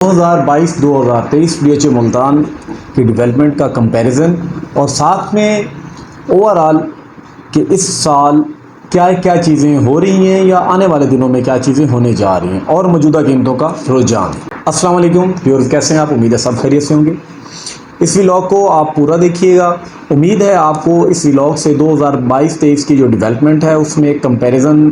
2022-2023 DHA Multan की development का comparison और साथ में ओवरऑल कि इस साल क्या क्या चीज़ें हो रही हैं या आने वाले दिनों में क्या चीज़ें होने जा रही हैं और मौजूदा कीमतों का रुझान। अस्सलाम वालेकुम व्यूअर्स, कैसे हैं आप? उम्मीद है सब खैरियत से होंगे। इस व्लॉग को आप पूरा देखिएगा। उम्मीद है आपको इस व्लॉग से 2022-23 की जो डेवलपमेंट है उसमें एक कंपैरिजन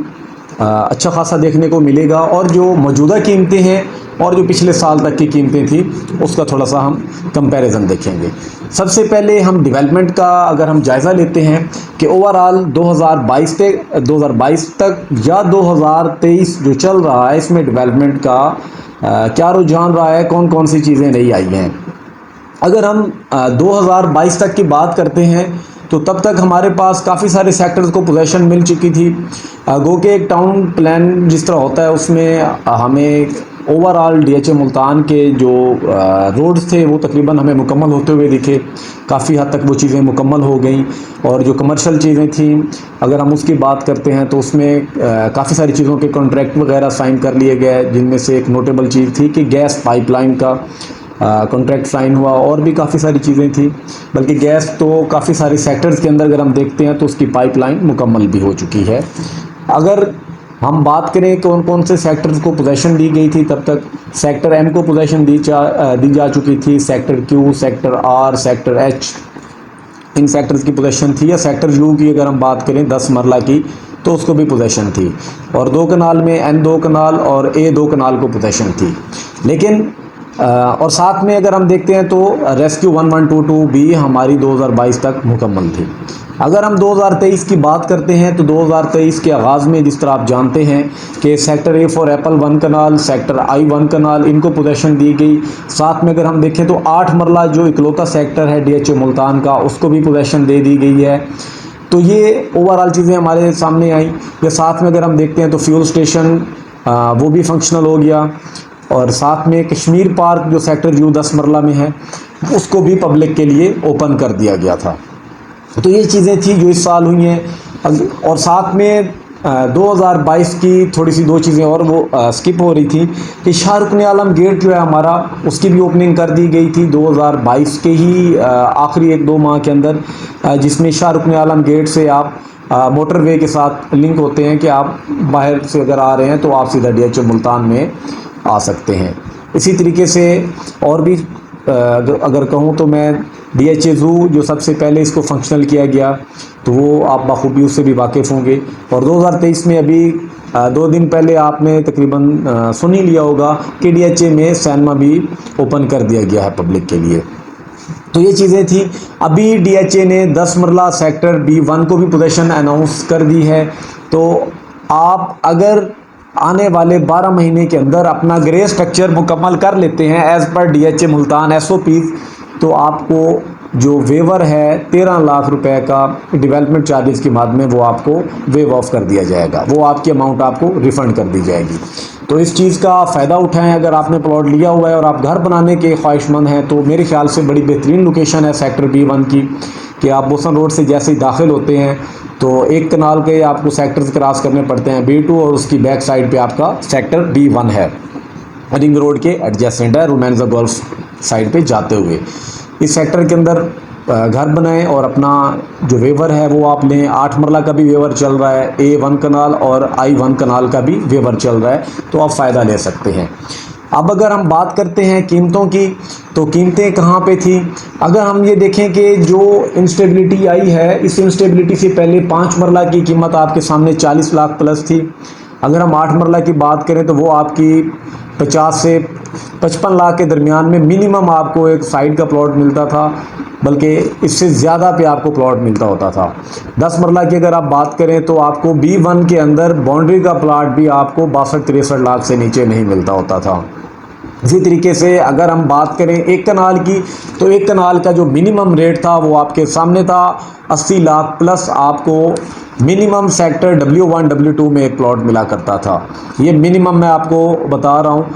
अच्छा खासा देखने को मिलेगा और जो मौजूदा कीमतें हैं और जो पिछले साल तक की कीमतें थी उसका थोड़ा सा हम कंपैरिजन देखेंगे। सबसे पहले हम डेवलपमेंट का अगर हम जायज़ा लेते हैं कि ओवरऑल 2022 तक या 2023 जो चल रहा है इसमें डेवलपमेंट का क्या रुझान रहा है, कौन कौन सी चीज़ें नई आई हैं। अगर हम 2022 तक की बात करते हैं तो तब तक हमारे पास काफ़ी सारे सेक्टर्स को पोजीशन मिल चुकी थी। गो के एक टाउन प्लान जिस तरह होता है उसमें हमें ओवरऑल डीएचए मुल्तान के जो रोड्स थे वो तकरीबन हमें मुकम्मल होते हुए दिखे। काफ़ी हद तक वो चीज़ें मुकम्मल हो गई और जो कमर्शियल चीज़ें थी अगर हम उसकी बात करते हैं तो उसमें काफ़ी सारी चीज़ों के कॉन्ट्रैक्ट वगैरह साइन कर लिए गए, जिनमें से एक नोटेबल चीज़ थी कि गैस पाइपलाइन का कॉन्ट्रैक्ट साइन हुआ और भी काफ़ी सारी चीज़ें थी। बल्कि गैस तो काफ़ी सारे सेक्टर्स के अंदर अगर हम देखते हैं तो उसकी पाइपलाइन मुकम्मल भी हो चुकी है। अगर हम बात करें कौन कौन से सेक्टर्स को पोजीशन दी गई थी, तब तक सेक्टर एम को पोजीशन दी जा चुकी थी, sector Q, sector R, sector H, इन सेक्टर्स की पोजीशन थी। या सेक्टर यू की अगर हम बात करें 10 मरला की तो उसको भी पोजीशन थी और 2 कनाल में N2 कनाल और A2 कनाल को पोजीशन थी। लेकिन और साथ में अगर हम देखते हैं तो रेस्क्यू 1122 भी हमारी 2022 तक मुकम्मल थी। अगर हम 2023 की बात करते हैं तो 2023 के आगाज़ में जिस तरह आप जानते हैं कि sector A for apple 1 kanal, sector I 1 kanal, इनको पोजीशन दी गई। साथ में अगर हम देखें तो 8 मरला जो इकलौता सेक्टर है डीएचए मुल्तान का उसको भी पोजीशन दे दी गई है। तो ये ओवरऑल चीज़ें हमारे सामने आई। या साथ में अगर हम देखते हैं तो फ्यूल स्टेशन वो भी फंक्शनल हो गया और साथ में कश्मीर पार्क जो सेक्टर यू 10 मरला में है उसको भी पब्लिक के लिए ओपन कर दिया गया था। तो ये चीज़ें थी जो इस साल हुई हैं। और साथ में 2022 की थोड़ी सी 2 चीज़ें और वो स्किप हो रही थी कि शाह रुकन आलम गेट जो है हमारा उसकी भी ओपनिंग कर दी गई थी 2022 के ही आखिरी 1-2 माह के अंदर, जिसमें शाह रुकन आलम गेट से आप मोटरवे के साथ लिंक होते हैं कि आप बाहर से अगर आ रहे हैं तो आप सीधा डीएचए मुल्तान में आ सकते हैं। इसी तरीके से और भी अगर कहूँ तो मैं डीएचए ज़ू जो सबसे पहले इसको फंक्शनल किया गया तो वो आप बखूबी उससे भी वाकिफ़ होंगे। और 2023 में अभी 2 दिन पहले आपने तकरीबन सुन ही लिया होगा कि डीएचए में सिनेमा भी ओपन कर दिया गया है पब्लिक के लिए। तो ये चीज़ें थी। अभी डीएचए ने 10 मरला सेक्टर B1 को भी पोजीशन अनाउंस कर दी है। तो आप अगर आने वाले 12 महीने के अंदर अपना ग्रे स्ट्रक्चर मुकम्मल कर लेते हैं as per DHA Multan SOPs, तो आपको जो वेवर है 13 लाख रुपए का डेवलपमेंट चार्जेस की माद में वो आपको वेव ऑफ कर दिया जाएगा, वो आपकी अमाउंट आपको रिफ़ंड कर दी जाएगी। तो इस चीज़ का फ़ायदा उठाएं। अगर आपने प्लॉट लिया हुआ है और आप घर बनाने के ख्वाहिशमंद हैं तो मेरे ख्याल से बड़ी बेहतरीन लोकेशन है सेक्टर B1 की कि आप बोसन रोड से जैसे ही दाखिल होते हैं तो 1 कनाल के आपको सेक्टर्स क्रॉस करने पड़ते हैं B2 और उसकी बैक साइड पे आपका सेक्टर B1 है, रिंग रोड के एडजेसेंट है, रोमांसा गोल्फ साइड पे जाते हुए। इस सेक्टर के अंदर घर बनाएं और अपना जो वेवर है वो आप लें। 8 मरला का भी वेवर चल रहा है, A1 कनाल और I1 कनाल का भी वेवर चल रहा है, तो आप फ़ायदा ले सकते हैं। अब अगर हम बात करते हैं कीमतों की तो कीमतें कहाँ पे थी। अगर हम ये देखें कि जो इंस्टेबिलिटी आई है, इस इंस्टेबिलिटी से पहले 5 मरला की कीमत आपके सामने 40 लाख प्लस थी। अगर हम 8 मरला की बात करें तो वो आपकी 50 से 55 लाख के दरमियान में मिनिमम आपको एक साइड का प्लॉट मिलता था, बल्कि इससे ज़्यादा पे आपको प्लॉट मिलता होता था। 10 मरला की अगर आप बात करें तो आपको B1 के अंदर बाउंड्री का प्लॉट भी आपको 62-63 लाख से नीचे नहीं मिलता होता था। इसी तरीके से अगर हम बात करें 1 कनाल की तो 1 कनाल का जो मिनिमम रेट था वो आपके सामने था 80 लाख प्लस आपको मिनिमम सेक्टर W1 W2 में एक प्लॉट मिला करता था। ये मिनिमम मैं आपको बता रहा हूँ,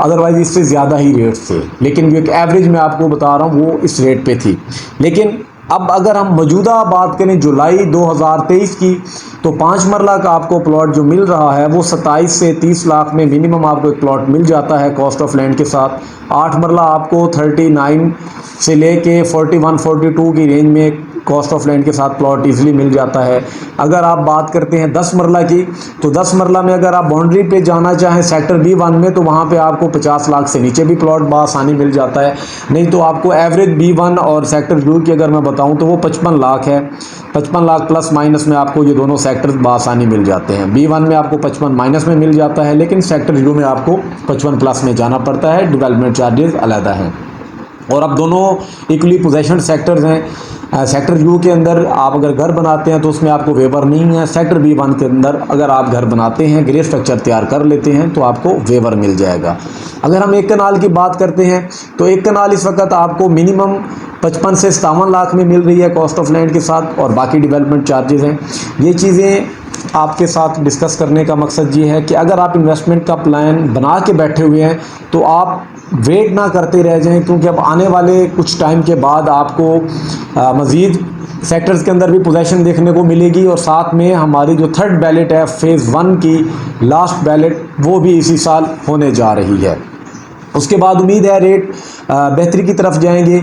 अदरवाइज़ इससे ज़्यादा ही रेट थे, लेकिन जो एक एवरेज मैं आपको बता रहा हूँ वो इस रेट पे थी। लेकिन अब अगर हम मौजूदा बात करें जुलाई 2023 की, तो 5 मरला का आपको प्लॉट जो मिल रहा है वो 27 से 30 लाख में मिनिमम आपको एक प्लॉट मिल जाता है कॉस्ट ऑफ लैंड के साथ। 8 मरला आपको 39 से लेके 41-42 की रेंज में कॉस्ट ऑफ लैंड के साथ प्लॉट इजीली मिल जाता है। अगर आप बात करते हैं 10 मरला की, तो 10 मरला में अगर आप बाउंड्री पे जाना चाहें सेक्टर B1 में, तो वहाँ पे आपको 50 लाख से नीचे भी प्लॉट बआसानी मिल जाता है। नहीं तो आपको एवरेज B1 और सेक्टर B की अगर मैं बताऊँ तो वो 55 लाख है। 55 लाख प्लस माइनस में आपको ये दोनों सेक्टर्स बआसानी मिल जाते हैं। B1 में आपको 55 माइनस में मिल जाता है, लेकिन सेक्टर B में आपको 55 प्लस में जाना पड़ता है, डेवलपमेंट चार्जेस अलग हैं। और अब दोनों इक्वली पोजेशन सेक्टर्स हैं। सेक्टर U के अंदर आप अगर घर बनाते हैं तो उसमें आपको वेवर नहीं है। सेक्टर B1 के अंदर अगर आप घर बनाते हैं, ग्रे स्ट्रक्चर तैयार कर लेते हैं, तो आपको वेवर मिल जाएगा। अगर हम एक कनाल की बात करते हैं तो एक कनाल इस वक्त आपको मिनिमम 55 से 57 लाख में मिल रही है कॉस्ट ऑफ लैंड के साथ, और बाकी डेवलपमेंट चार्जेस हैं। ये चीज़ें आपके साथ डिस्कस करने का मकसद ये है कि अगर आप इन्वेस्टमेंट का प्लान बना के बैठे हुए हैं तो आप वेट ना करते रह जाएं, क्योंकि अब आने वाले कुछ टाइम के बाद आपको मज़ीद सेक्टर्स के अंदर भी पोजीशन देखने को मिलेगी, और साथ में हमारी जो थर्ड बैलेट है फ़ेज़ 1 की लास्ट बैलेट, वो भी इसी साल होने जा रही है। उसके बाद उम्मीद है रेट बेहतरी की तरफ जाएंगे।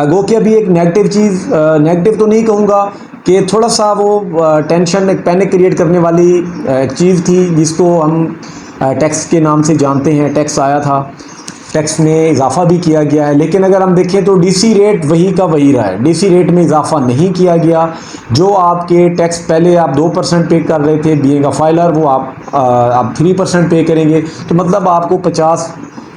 गो कि अभी एक नेगेटिव चीज़, नेगेटिव तो नहीं कहूँगा कि थोड़ा सा वो टेंशन, एक पैनिक क्रिएट करने वाली एक चीज़ थी जिसको हम टैक्स के नाम से जानते हैं। टैक्स आया था, टैक्स में इजाफा भी किया गया है, लेकिन अगर हम देखें तो डीसी रेट वही का वही रहा है। डीसी रेट में इजाफा नहीं किया गया। जो आपके टैक्स पहले आप 2% पे कर रहे थे बीइंग अ फाइलर, वो आप 3% पे करेंगे। तो मतलब आपको 50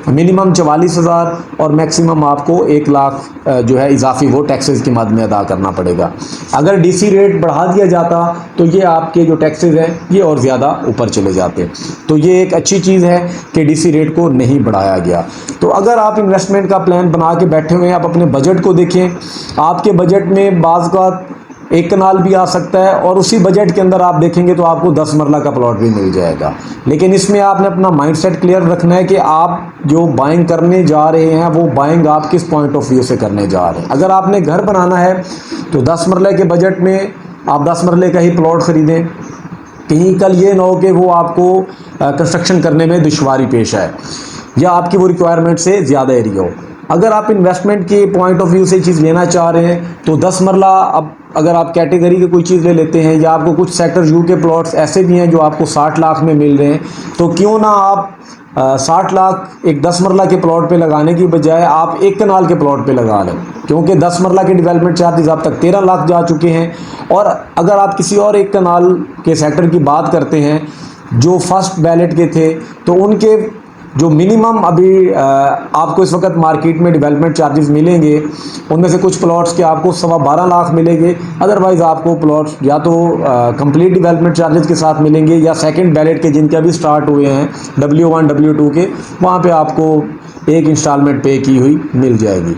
मिनिमम 44,000 और मैक्सिमम आपको 1 लाख जो है इजाफी वो टैक्सेस की मद में अदा करना पड़ेगा। अगर डीसी रेट बढ़ा दिया जाता तो ये आपके जो टैक्सेस हैं ये और ज़्यादा ऊपर चले जाते। तो ये एक अच्छी चीज़ है कि डीसी रेट को नहीं बढ़ाया गया। तो अगर आप इन्वेस्टमेंट का प्लान बना के बैठे हुए हैं, आप अपने बजट को देखें। आपके बजट में बाज़ का एक कनाल भी आ सकता है, और उसी बजट के अंदर आप देखेंगे तो आपको 10 मरला का प्लॉट भी मिल जाएगा। लेकिन इसमें आपने अपना माइंडसेट क्लियर रखना है कि आप जो बाइंग करने जा रहे हैं वो बाइंग आप किस पॉइंट ऑफ व्यू से करने जा रहे हैं। अगर आपने घर बनाना है तो 10 मरले के बजट में आप 10 मरले का ही प्लॉट ख़रीदें। कहीं कल ये ना हो कि वो आपको कंस्ट्रक्शन करने में दुश्वारी पेश आए या आपकी वो रिक्वायरमेंट से ज़्यादा एरिया हो। अगर आप इन्वेस्टमेंट के पॉइंट ऑफ व्यू से चीज़ लेना चाह रहे हैं तो 10 मरला, अब अगर आप कैटेगरी की कोई चीज़ ले लेते हैं, या आपको कुछ सेक्टर U के प्लॉट्स ऐसे भी हैं जो आपको 60 लाख में मिल रहे हैं, तो क्यों ना आप 60 लाख एक 10 मरला के प्लॉट पे लगाने की बजाय आप एक कनाल के प्लॉट पे लगा लें, क्योंकि 10 मरला के डेवलपमेंट चार्जेस अब तक 13 लाख जा चुके हैं। और अगर आप किसी और एक कनाल के सेक्टर की बात करते हैं जो फर्स्ट बैलेट के थे, तो उनके जो मिनिमम अभी आपको इस वक्त मार्केट में डेवलपमेंट चार्जेस मिलेंगे, उनमें से कुछ प्लॉट्स के आपको 12.25 लाख मिलेंगे। अदरवाइज़ आपको प्लॉट्स या तो कंप्लीट डेवलपमेंट चार्जेस के साथ मिलेंगे, या सेकंड बैलेट के जिनके अभी स्टार्ट हुए हैं W1 W2 के, वहाँ पे आपको एक इंस्टॉलमेंट पे की हुई मिल जाएगी।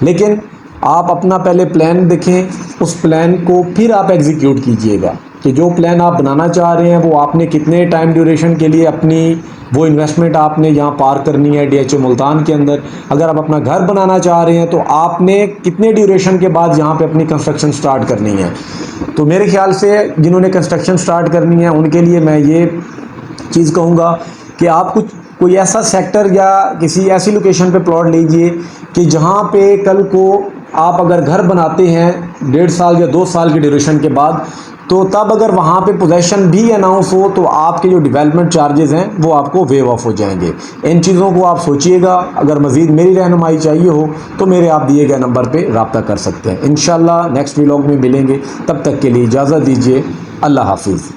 लेकिन आप अपना पहले प्लान देखें, उस प्लान को फिर आप एग्जीक्यूट कीजिएगा कि जो प्लान आप बनाना चाह रहे हैं वो आपने कितने टाइम ड्यूरेशन के लिए अपनी वो इन्वेस्टमेंट आपने यहाँ पार करनी है DHA मुल्तान के अंदर। अगर आप अपना घर बनाना चाह रहे हैं तो आपने कितने ड्यूरेशन के बाद यहाँ पे अपनी कंस्ट्रक्शन स्टार्ट करनी है। तो मेरे ख्याल से जिन्होंने कंस्ट्रक्शन स्टार्ट करनी है उनके लिए मैं ये चीज़ कहूँगा कि आप कोई ऐसा सेक्टर या किसी ऐसी लोकेशन पे प्लॉट लीजिए कि जहाँ पे कल को आप अगर घर बनाते हैं 1.5 साल या 2 साल की ड्यूरेशन के बाद, तो तब अगर वहाँ पे पोजीशन भी अनाउंस हो तो आपके जो डेवलपमेंट चार्जेस हैं वो आपको वेव ऑफ हो जाएंगे। इन चीज़ों को आप सोचिएगा। अगर मज़ीद मेरी रहनुमाई चाहिए हो तो मेरे आप दिए गए नंबर पे रब्ता कर सकते हैं। इंशाल्लाह नेक्स्ट व्लॉग में मिलेंगे, तब तक के लिए इजाज़त दीजिए। अल्लाह हाफिज़।